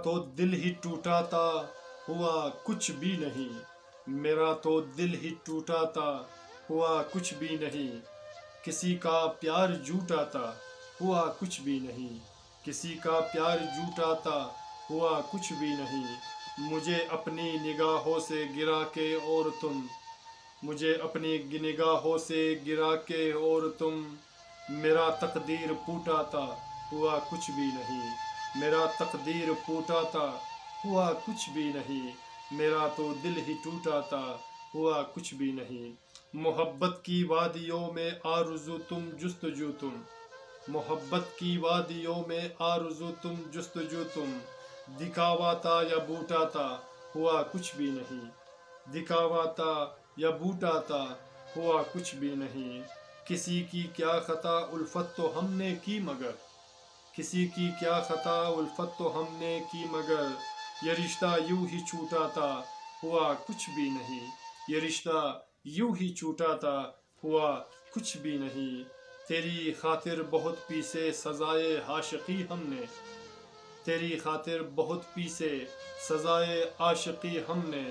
تو دل ہی ٹوٹا تھا ہوا کچھ بھی نہیں، میرا تو دل ہی ٹوٹا تھا ہوا کچھ بھی نہیں، کسی کا پیار جھوٹا تھا ہوا کچھ بھی نہیں، کسی کا پیار جھوٹا تھا ہوا کچھ بھی نہیں، مجھے اپنی نگاہوں سے گرا کے اور تم، مجھے اپنی نگاہوں سے گرا کے اور تم، میرا تقدیر پھوٹا تھا ہوا کچھ بھی نہیں، میرا تقدیر پھوٹا تھا ہوا کچھ بھی نہیں، میرا تو دل ہی ٹوٹا تھا ہوا کچھ بھی نہیں، محبت کی وادیوں میں آرزو تم جستجو تم، محبت کی وادیوں میں آرزو تم جستجو تم، دکھاوا تھا یا بوٹا تھا ہوا کچھ بھی نہیں، دکھاوا تھا یا بوٹا تھا ہوا کچھ بھی نہیں، کسی کی کیا خطا الفت تو ہم نے کی مگر، کسی کی کیا خطا الفت تو ہم نے کی مگر، یہ رشتہ یوں ہی چھوٹا تھا ہوا کچھ بھی نہیں، یہ رشتہ یوں ہی چھوٹا تھا ہوا کچھ بھی نہیں، تیری خاطر بہت پیسے سزائے عاشقی ہم نے، تیری خاطر بہت پیسے سزائے عاشقی ہم نے،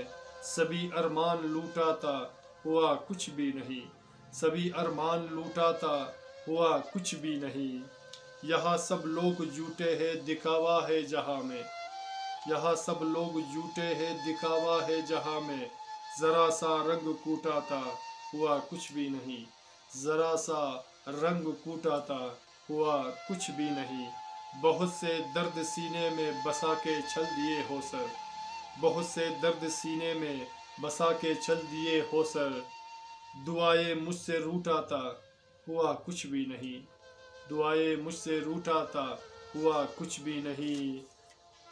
سبھی ارمان لوٹا تھا ہوا کچھ بھی نہیں، سبھی ارمان لوٹا تھا ہوا کچھ بھی نہیں، یہاں سب لوگ جھوٹے ہیں دکھاوا ہے جہاں میں، یہاں سب لوگ جھوٹے ہیں دکھاوا ہے جہاں میں، ذرا سا رنگ کوٹا تھا ہوا کچھ بھی نہیں، ذرا سا رنگ کوٹا تھا ہوا کچھ بھی نہیں، بہت سے درد سینے میں بسا کے چھل دیے ہو سر، بہت سے درد سینے میں بسا کے چھل دیے ہو سر، دعائیں مجھ سے روٹا تھا ہوا کچھ بھی نہیں، دعائیں مجھ سے روٹا تھا ہوا کچھ بھی نہیں،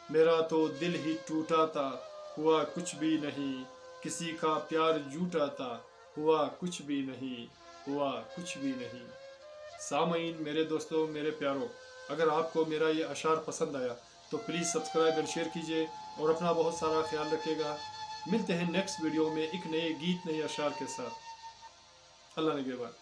میرا تو دل ہی ٹوٹا تھا ہوا کچھ بھی نہیں، کسی کا پیار جھوٹا تھا ہوا کچھ بھی نہیں، ہوا کچھ بھی نہیں۔ سامعین، میرے دوستوں، میرے پیاروں، اگر آپ کو میرا یہ اشعار پسند آیا تو پلیز سبسکرائب اور شیئر کیجئے اور اپنا بہت سارا خیال رکھے گا۔ ملتے ہیں نیکسٹ ویڈیو میں ایک نئے گیت، نئے اشعار کے ساتھ۔ اللہ نگہبان۔